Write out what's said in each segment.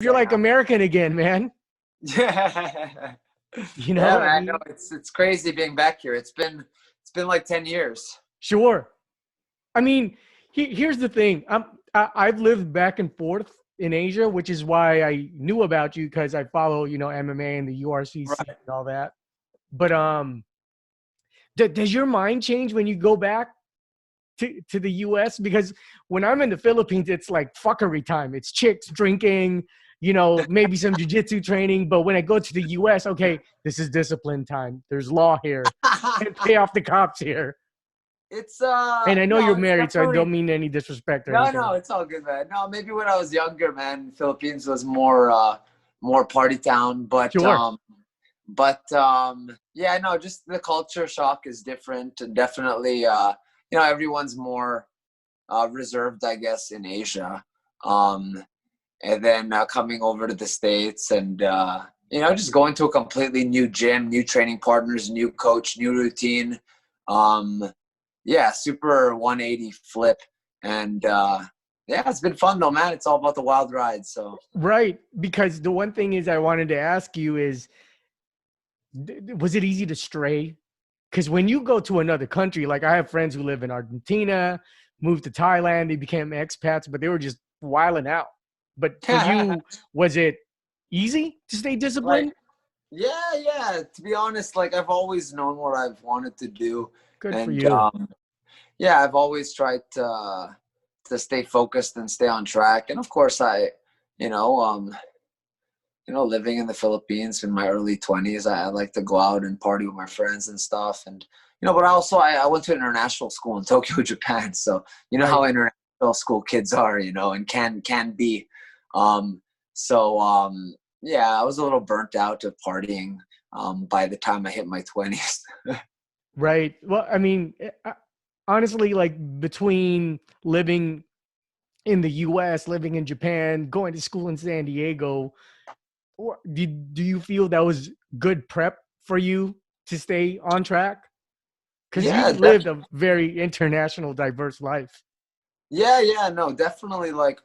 You're like American again, man. Yeah. You Yeah, know, I man. No, mean, it's crazy being back here. It's been like 10 years. sure. I mean, here's the thing. I've lived back and forth in Asia, which is why I knew about you because I follow, MMA and the URC scene Right. and all that. But does your mind change when you go back to the US? Because when I'm in the Philippines, it's like fuckery time. It's chicks drinking, maybe some jujitsu training. But when I go to the US, okay, this is discipline time. There's law here. Can't pay off the cops here. It's And I know you're no, it's married, so I definitely don't mean any disrespect or no, anything. no, it's all good, man. No, maybe when I was younger, man, Philippines was more party town, Sure. yeah, no, just the culture shock is different, and definitely everyone's more reserved, I guess, in Asia. Um, and then coming over to the States and just going to a completely new gym, new training partners, new coach, new routine. Um, yeah, super 180 flip. And yeah, it's been fun though, man. It's all about the wild ride. So Right. Because the one thing is I wanted to ask you is, was it easy to stray? Because when you go to another country, like I have friends who live in Argentina, moved to Thailand, they became expats, but they were just wilding out. But for you, was it easy to stay like disciplined? yeah, to be honest, like I've always known what I've wanted to do. Good for And you. yeah, I've always tried to stay focused and stay on track. And of course you know, um, living in the Philippines in my early 20s, I like to go out and party with my friends and stuff. And, but I went to international school in Tokyo, Japan. So, you know Right. how international school kids are, and can be. Um, so, yeah, I was a little burnt out of partying by the time I hit my 20s. Right. Well, I mean, honestly, like between living in the US, living in Japan, going to school in San Diego, do you feel that was good prep for you to stay on track? Because Yeah, you've lived a very international, diverse life. yeah, no, definitely. Like,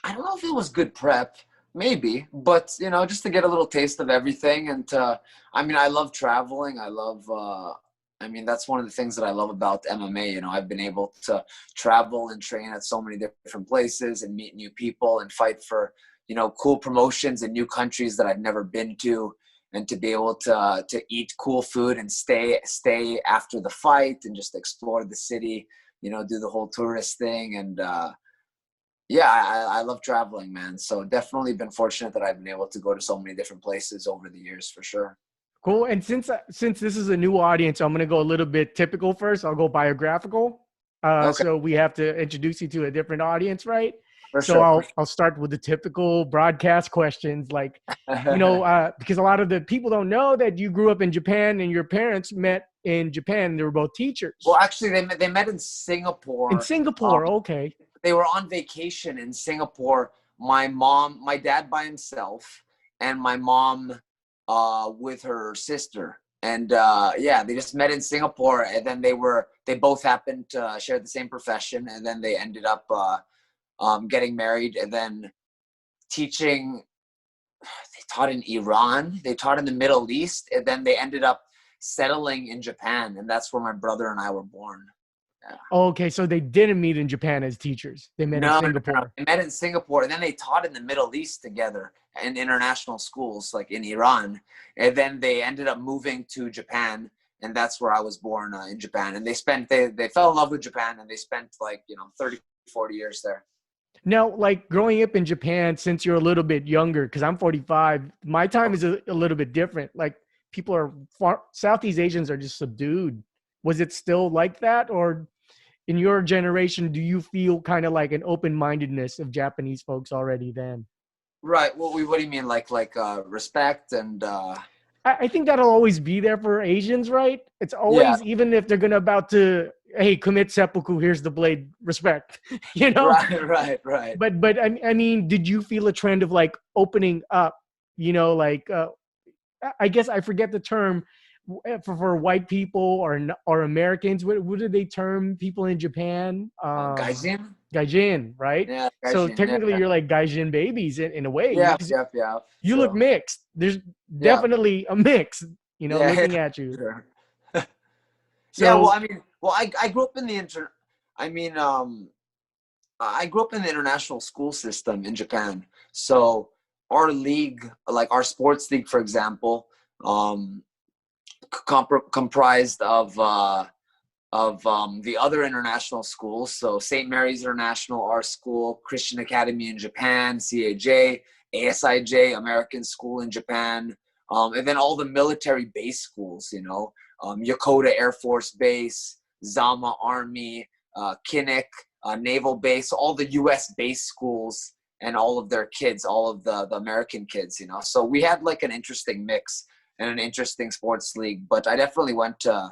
I don't know if it was good prep, maybe, but just to get a little taste of everything. And I mean, I love traveling. I mean, that's one of the things that I love about MMA. I've been able to travel and train at so many different places and meet new people and fight for, cool promotions in new countries that I've never been to. And to be able to eat cool food and stay after the fight and just explore the city, do the whole tourist thing. And yeah, I love traveling, man. So definitely been fortunate that I've been able to go to so many different places over the years, for sure. Cool. And since this is a new audience, I'm gonna go a little bit typical first. I'll go biographical. Okay, So we have to introduce you to a different audience, right? for So sure, for I'll start with the typical broadcast questions, like, sure. because a lot of the people don't know that you grew up in Japan and your parents met in Japan. They were both Well, teachers actually, they met in in Singapore. Singapore. Okay. They were on vacation in Singapore. My dad by himself, and my mom with her sister. And yeah, they just met in Singapore, and then they both happened to share the same profession, and then they ended up getting married, and then teaching. They taught in Iran, they taught in the Middle East, and then they ended up settling in Japan, and that's where my brother and I were born. Yeah. Okay. So they didn't meet in Japan as teachers. They met in No. Singapore. They met in Singapore, and then they taught in the Middle East together in international schools, like in Iran. And then they ended up moving to Japan, and that's where I was born, in Japan. And they fell in love with Japan, and they spent like 30, 40 years there. Now, like growing up in Japan, since you're a little bit younger, because I'm 45, my time is a little bit different. Like people are Southeast Asians are just subdued. Was it still like that? Or in your generation, do you feel kind of like an open mindedness of Japanese folks already then? Right. What do you mean, like respect and I think that'll always be there for Asians, right? It's yeah. always, even if they're gonna about to, hey, commit seppuku, here's the blade, respect, you know? Right, right. But I mean, did you feel a trend of like opening up, like I guess I forget the term, for white people or Americans? What do they term people in Japan? Gaijin? Gaijin, right? Yeah, So Gaijin. Yeah, technically, yeah. you're like Gaijin babies in a way. Yeah, yeah, yeah. You look True. mixed. There's Yeah. definitely a mix, Yeah, looking at you. sure. Yeah, well, So I mean, I grew up in the I mean, I grew up in the international school system in Japan. So our league, like our sports league, for example, um, comprised of the other international schools. So St. Mary's International, our school, Christian Academy in Japan, CAJ, ASIJ, American School in Japan, and then all the military base schools, Yokota Air Force Base, Zama Army, Kinnick, Naval Base, all the U.S. base schools and all of their kids, all of the American kids, So we had like an interesting mix and an interesting sports league. But I definitely went to,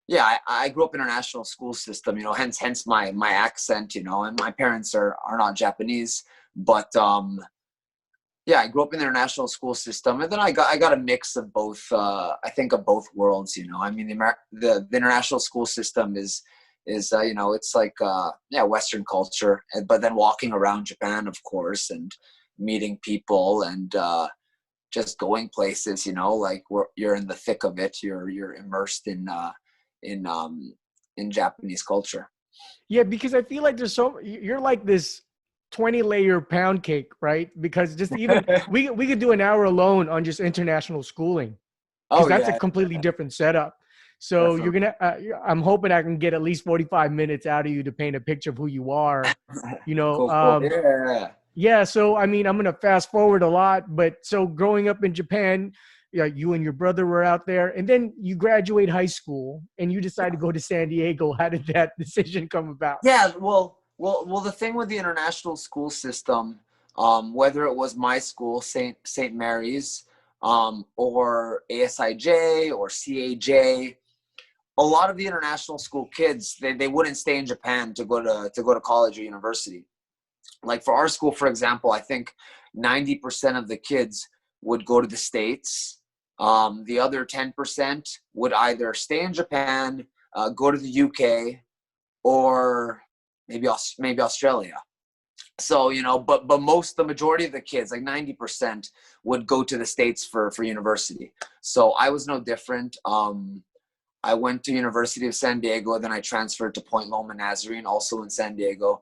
yeah, I grew up in a national school system, hence my accent, and my parents are not Japanese, but yeah, I grew up in the international school system, and then I got a mix of both. I think of both worlds, I mean, the international school system is it's like yeah, Western culture, but then walking around Japan, of course, and meeting people and just going places, like you're in the thick of it. You're immersed in Japanese culture. yeah, because I feel like you're like this 20-layer pound cake, right? Because just even we could do an hour alone on just international schooling, because Oh that's a yeah, completely different setup. So you're definitely. gonna I'm hoping I can get at least 45 minutes out of you to paint a picture of who you are. You know, Cool, cool. Yeah. yeah. So I mean, I'm gonna fast forward a lot, but so growing up in Japan, yeah, you and your brother were out there, and then you graduate high school, and you decide to go to San Diego. How did that decision come about? Yeah, well. The thing with the international school system, whether it was my school, Saint Mary's, or ASIJ or CAJ, a lot of the international school kids they wouldn't stay in Japan to go to college or university. Like for our school, for example, I think 90% of the kids would go to the States. The other 10% would either stay in Japan, go to the UK, or maybe Australia. So but the majority of the kids, like 90%, would go to the States for university. So I was no different. I went to University of San Diego, then I transferred to Point Loma Nazarene, also in San Diego.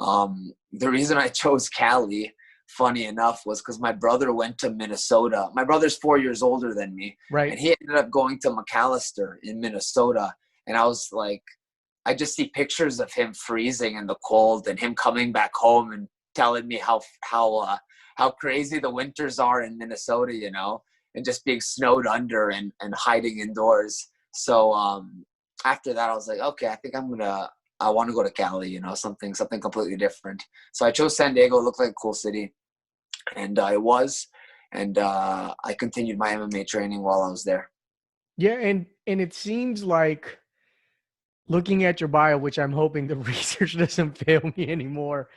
The reason I chose Cali, funny enough, was because my brother went to Minnesota. My brother's 4 years older than me, Right. and he ended up going to McAllister in Minnesota. And I was like, I just see pictures of him freezing in the cold and him coming back home and telling me how crazy the winters are in Minnesota, and just being snowed under and hiding indoors. So after that, I was like, okay, I think I want to go to Cali, something completely different. So I chose San Diego. It looked like a cool city, and it was. And I continued my MMA training while I was there. Yeah, and it seems like, looking at your bio, which I'm hoping the research doesn't fail me anymore,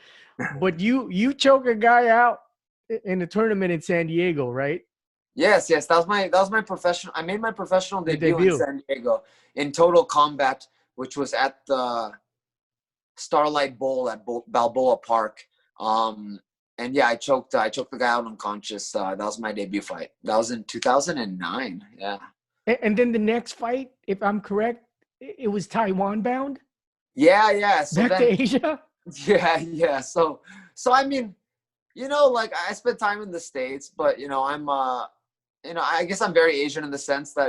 but you choke a guy out in a tournament in San Diego, right? Yes, yes. That was my professional. I made my professional Your debut in debut. San Diego in Total Combat, which was at the Starlight Bowl at Balboa Park. And yeah, I choked the guy out unconscious. That was my debut fight. That was in 2009. Yeah. And then the next fight, if I'm correct, it was Taiwan bound Yeah, yeah. So back to then, Asia. yeah, yeah. So I mean, like I spent time in the States, but I'm I guess I'm very Asian in the sense that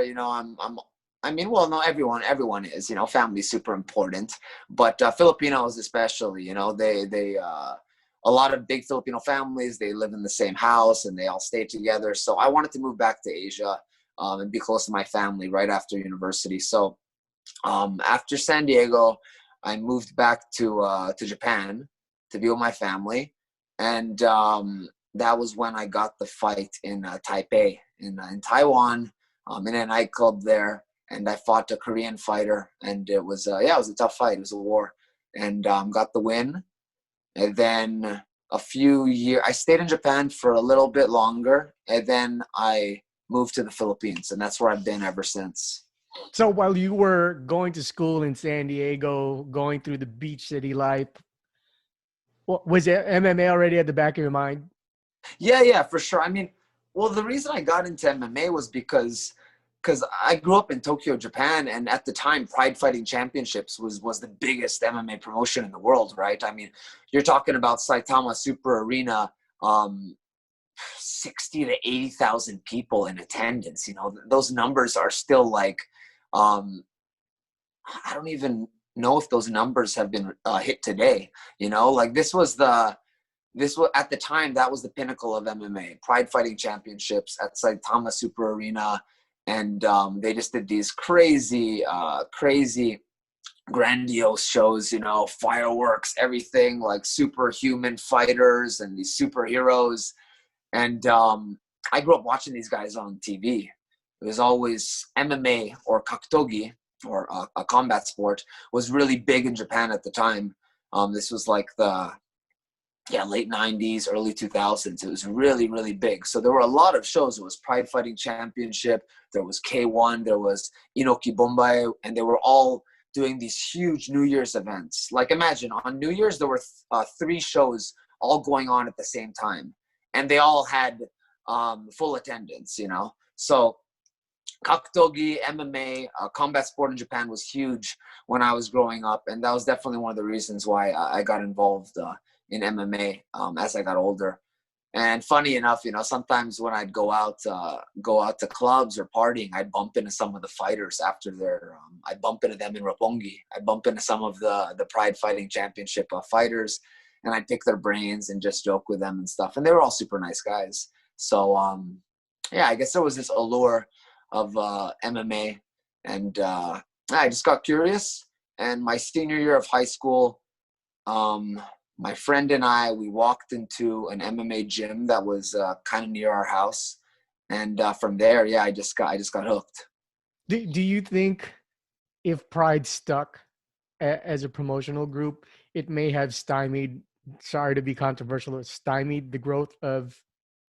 I mean, well, no, everyone is, family's super important, but Filipinos especially, they a lot of big Filipino families, they live in the same house and they all stay together. So I wanted to move back to Asia, and be close to my family right after university. So after San Diego, I moved back to Japan to be with my family, and that was when I got the fight in Taipei in Taiwan, in a nightclub there, and I fought a Korean fighter, and it was it was a tough fight. It was a war, and got the win. And then a few years, I stayed in Japan for a little bit longer, and then I moved to the Philippines, and that's where I've been ever since. So while you were going to school in San Diego, going through the beach city life, was it MMA already at the back of your mind? Yeah, for sure. I mean, well, the reason I got into MMA was because I grew up in Tokyo, Japan, and at the time, Pride Fighting Championships was the biggest MMA promotion in the world, right? I mean, you're talking about Saitama Super Arena, 60 to 80,000 people in attendance. You know, those numbers are still like, I don't even know if those numbers have been hit today. You know, like this was at the time, that was the pinnacle of MMA, Pride Fighting Championships at Saitama Super Arena. And they just did these crazy grandiose shows, you know, fireworks, everything, like superhuman fighters and these superheroes. And I grew up watching these guys on TV. It was always MMA or kaktogi, or a combat sport, was really big in Japan at the time. This was like the late 90s, early 2000s. It was really, really big. So there were a lot of shows. It was Pride Fighting Championship. There was K1. There was Inoki Bombay. And they were all doing these huge New Year's events. Like imagine on New Year's, there were 3 shows all going on at the same time. And they all had full attendance, you know. So Kaktogi, MMA, combat sport in Japan was huge when I was growing up. And that was definitely one of the reasons why I got involved in MMA as I got older. And funny enough, you know, sometimes when I'd go out to clubs or partying, I'd bump into some of the fighters after I'd bump into them in Roppongi. I'd bump into some of the Pride Fighting Championship fighters, and I'd pick their brains and just joke with them and stuff. And they were all super nice guys. So, I guess there was this allure of MMA, and I just got curious. And my senior year of high school, my friend and I, we walked into an MMA gym that was kind of near our house, and from there, I just got hooked. Do you think if Pride stuck as a promotional group, it may have stymied, sorry to be controversial, stymied the growth of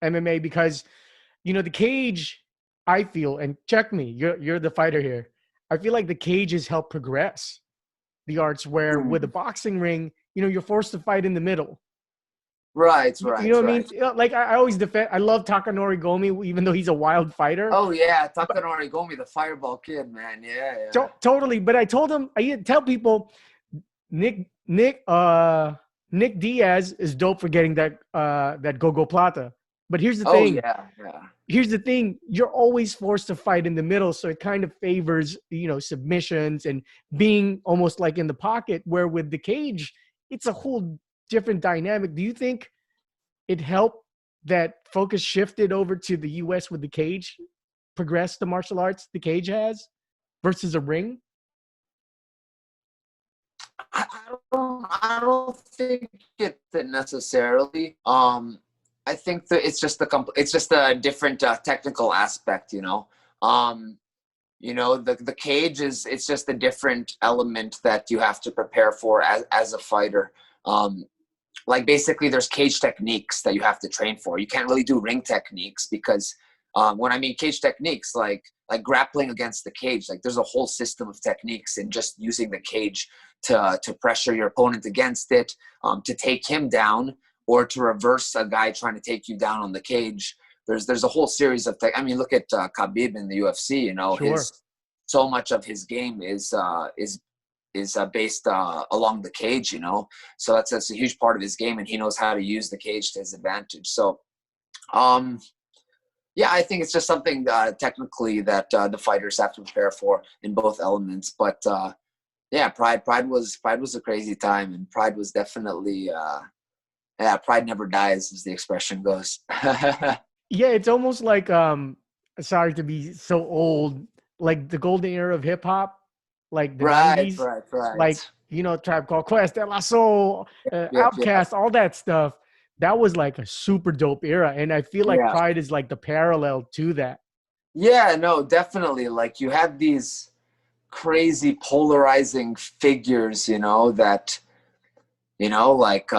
MMA? Because, you know, the cage, I feel, and check me, you're the fighter here, I feel like the cage has helped progress the arts, where with a boxing ring, you know, you're forced to fight in the middle. Right. You know what I mean? Like I always defend. I love Takanori Gomi, even though he's a wild fighter. Oh yeah, Takanori Gomi, the Fireball Kid, man. Yeah. Totally. But I told him, I tell people, Nick Diaz is dope for getting that Gogo Plata. But here's the thing. Yeah. Here's the thing. You're always forced to fight in the middle, so it kind of favors, you know, submissions and being almost like in the pocket. Where with the cage, it's a whole different dynamic. Do you think it helped that focus shifted over to the US with the cage, progress the martial arts the cage has versus a ring? I don't think it necessarily. I think that it's just a different technical aspect, you know. You know, the cage it's just a different element that you have to prepare for as a fighter. Like basically there's cage techniques that you have to train for. You can't really do ring techniques because when I mean cage techniques, like grappling against the cage, like there's a whole system of techniques in just using the cage to pressure your opponent against it, to take him down, or to reverse a guy trying to take you down on the cage. There's a whole series of I mean, look at Khabib in the UFC. You know, Sure. So much of his game is based along the cage. You know, so that's a huge part of his game, and he knows how to use the cage to his advantage. So, I think it's just something technically that the fighters have to prepare for in both elements. But Pride was a crazy time, and Pride was definitely. Pride never dies, as the expression goes. Yeah, it's almost like sorry to be so old, like the golden era of hip hop, like the 90s. Right. Like, you know, Tribe Called Quest, De La Soul, Outkast, all that stuff. That was like a super dope era, and I feel like Pride is like the parallel to that. Yeah, no, definitely. Like you have these crazy polarizing figures, you know, that, you know, like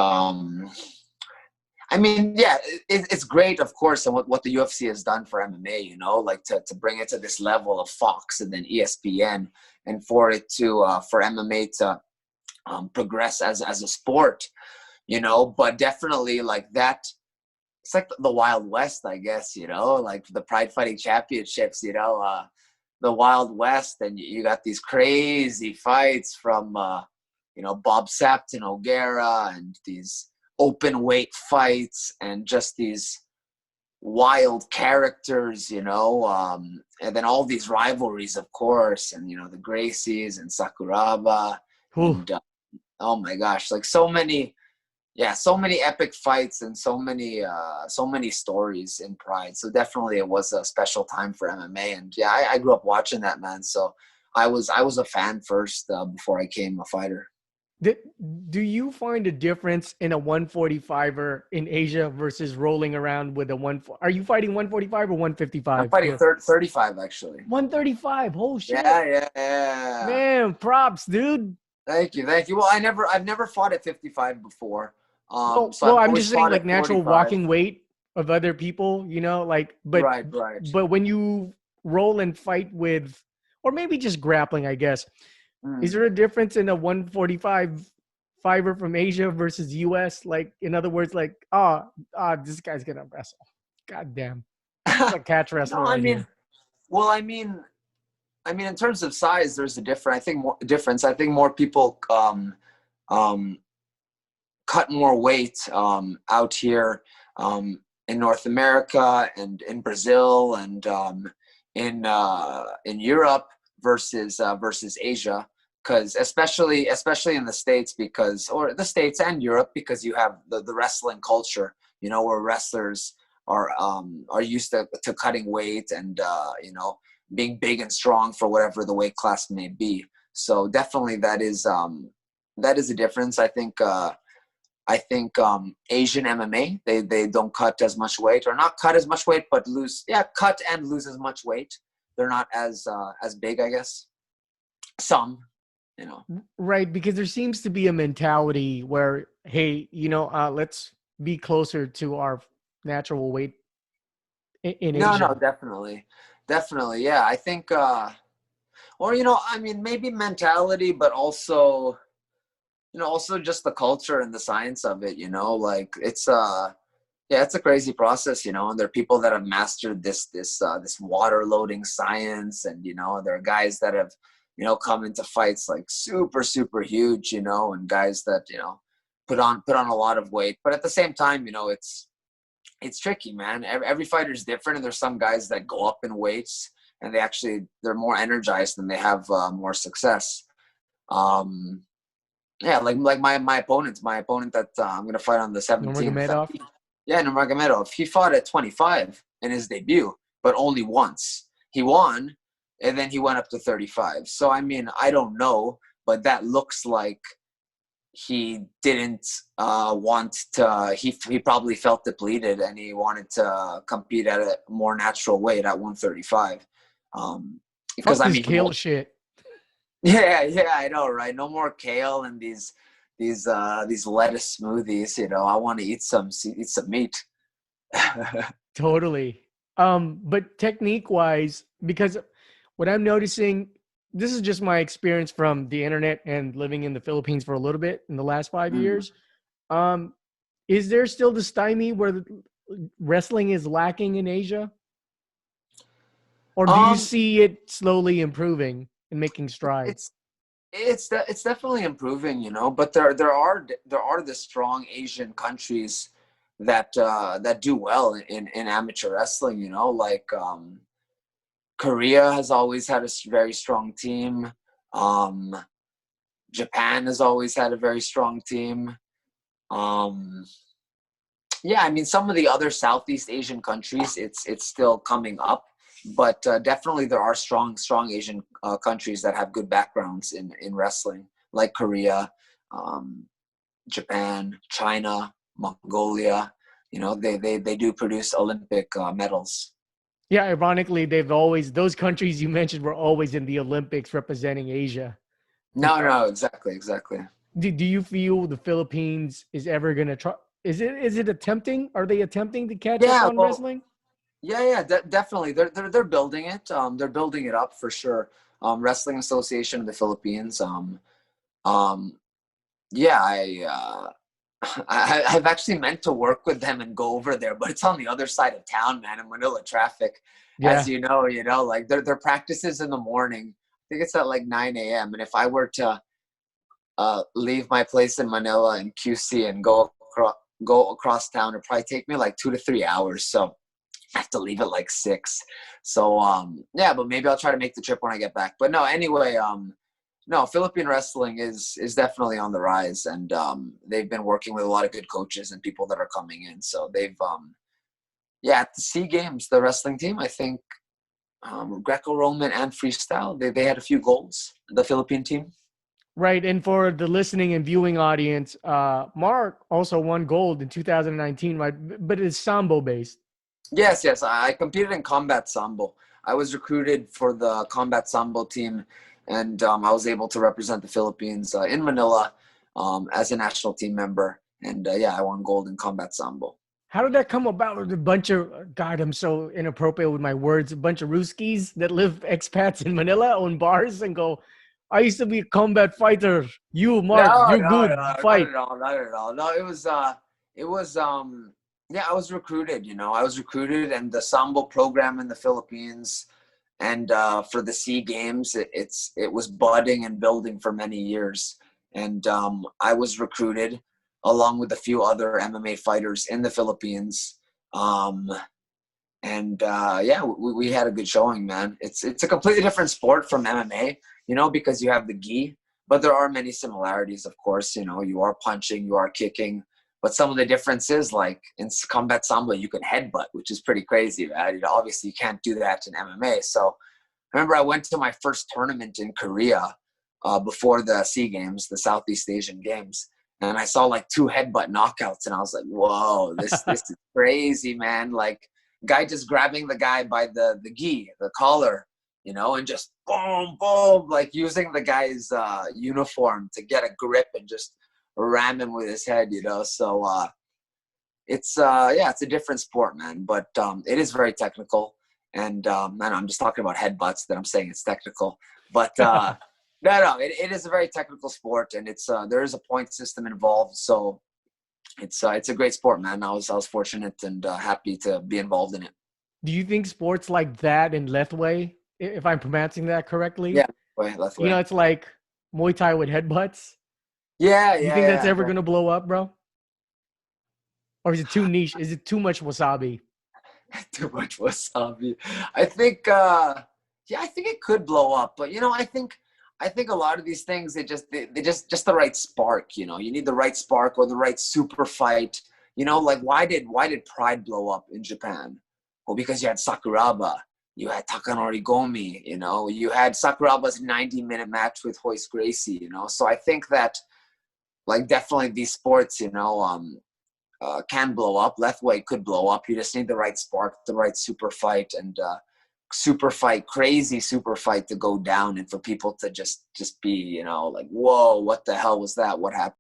I mean, yeah, it's great, of course, and what the UFC has done for MMA, you know, like to bring it to this level of Fox and then ESPN, and for it to for MMA to progress as a sport, you know. But definitely like that, it's like the Wild West, I guess, you know, like the Pride Fighting Championships, you know, the Wild West, and you got these crazy fights from you know, Bob Sapp to Nogueira, and these open weight fights, and just these wild characters, you know, and then all these rivalries, of course, and you know, the Gracies and Sakuraba, Whew. and oh my gosh, like so many, yeah, so many epic fights, and so many stories in Pride. So definitely it was a special time for MMA, and yeah, I grew up watching that, man. So I was a fan first before I became a fighter. Do, do you find a difference in a 145er in Asia versus rolling around with a one? Are you fighting 145 or I'm 155? fighting 35 actually. 135. Oh shit, Yeah, yeah, yeah. man! Props, dude. Thank you, thank you. Well, I've never fought at 55 before. So Well, I've I'm always just saying fought like at natural 45. walking weight of other people, you know, like Right, right. but when you roll and fight with, or maybe just grappling, I guess, is Mm. there a difference in a 145 fiber from Asia versus US? Like, in other words, like, this guy's gonna wrestle. God damn. It's a catch No, wrestler I right mean, here. well, I mean, in terms of size, there's a different. I think more difference. I think more people um, cut more weight out here in North America and in Brazil and in Europe versus Asia, because especially in the States, because or the States and Europe, because you have the wrestling culture, you know, where wrestlers are used to cutting weight and you know, being big and strong for whatever the weight class may be. So definitely that is a difference. I think Asian MMA, they don't cut as much weight, or not cut as much weight, but cut and lose as much weight. They're not as big, I guess. Some, you know. Right, because there seems to be a mentality where, hey, you know, let's be closer to our natural weight in No, no, Asia. definitely, definitely, yeah. I think, or you know, I mean, maybe mentality, but also, you know, also just the culture and the science of it. You know, like it's yeah, it's a crazy process, you know, and there are people that have mastered this water loading science, and you know, there are guys that have, you know, come into fights like super huge, you know, and guys that, you know, put on a lot of weight. But at the same time, you know, it's tricky, man. Every fighter is different, and there's some guys that go up in weights and they're more energized and they have more success. Um, yeah, like my opponent that I'm gonna fight on the 17th. Nurmagomedov. Yeah, Nurmagomedov. He fought at 25 in his debut, but only once. He won, and then he went up to 35. So I mean, I don't know, but that looks like he didn't want to. He probably felt depleted, and he wanted to compete at a more natural weight at 135. Because Fuck I this mean, kale shit. yeah, yeah, I know, right? No more kale and these lettuce smoothies. You know, I want to eat some meat. Totally. But technique wise, because what I'm noticing, this is just my experience from the internet and living in the Philippines for a little bit in the last 5 years. Um, is there still the stymie where wrestling is lacking in Asia? Or do you um, see it slowly improving and making strides? it's it's definitely improving, you know. But there are the strong Asian countries that do well in amateur wrestling, you know, like Korea has always had a very strong team. Um, Japan has always had a very strong team. Um, yeah, I mean, some of the other Southeast Asian countries, it's still coming up, but definitely there are strong Asian countries that have good backgrounds in wrestling, like Korea, um, Japan, China, Mongolia. You know, they do produce Olympic medals. Yeah, ironically, those countries you mentioned were always in the Olympics representing Asia. You No, know, no, exactly, exactly. do you feel the Philippines is ever going to try? Is it attempting? Are they attempting to catch up Yeah, on well, wrestling? yeah, definitely. They're building it. They're building it up for sure. Wrestling Association of the Philippines. Um, yeah, I've actually meant to work with them and go over there, but it's on the other side of town, man, in Manila traffic. As Yeah. you know, like their practice is in the morning. I think it's at like 9 a.m. And if I were to leave my place in Manila in QC and go across town, it'd probably take me like 2 to 3 hours. So I have to leave at like 6. So yeah, but maybe I'll try to make the trip when I get back. But no, anyway, no, Philippine wrestling is definitely on the rise, and they've been working with a lot of good coaches and people that are coming in. So they've yeah, at the SEA Games, the wrestling team, I think Greco-Roman and freestyle, they had a few golds. The Philippine team. Right. And for the listening and viewing audience, Mark also won gold in 2019, right? But it's Sambo based. Yes. I competed in combat sambo. I was recruited for the combat sambo team, and I was able to represent the Philippines in Manila as a national team member. And yeah, I won gold in combat sambo. How did that come about? With a bunch of, God, I'm so inappropriate with my words. A bunch of Ruskies that live expats in Manila own bars and go, I used to be a combat fighter. You, Mark, No, you're no, good. no, not Fight. at all, not at all. No, it was, yeah, I was recruited. I was recruited, and the sambo program in the Philippines, and for the SEA Games, it was budding and building for many years, and I was recruited along with a few other MMA fighters in the Philippines, and yeah, we had a good showing, man. It's a completely different sport from MMA, because you have the gi, but there are many similarities, of course. You are punching, you are kicking, but some of the differences, like in combat sambo, you can headbutt, which is pretty crazy, right? Obviously, you can't do that in MMA. So I remember I went to my first tournament in Korea before the SEA Games, the Southeast Asian Games, and I saw like 2 headbutt knockouts, and I was like, "Whoa, this is crazy, man!" Like, guy just grabbing the guy by the gi, the collar, and just boom, boom, like using the guy's uniform to get a grip and just ram him with his head. So it's yeah, it's a different sport, man, but it is very technical. And man, I'm just talking about headbutts that I'm saying it's technical, but no, it is a very technical sport, and it's there is a point system involved. So it's a great sport, man. I was fortunate and happy to be involved in it. Do you think sports like that in Lethway, if I'm pronouncing that correctly, Yeah, left way. it's like Muay Thai with headbutts? Yeah, Do you think that's yeah. ever going to blow up, bro? Or is it too niche? Is it too much wasabi? Too much wasabi. I think yeah, I think it could blow up, but I think a lot of these things, they just the right spark. You need the right spark or the right super fight. Like why did Pride blow up in Japan? Well, because you had Sakuraba, you had Takanori Gomi, you had Sakuraba's 90-minute match with Hoist Gracie. So I think that, like, definitely these sports, can blow up. Lethway could blow up. You just need the right spark, the right super fight, and crazy super fight to go down, and for people to just be, like, whoa, what the hell was that? What happened?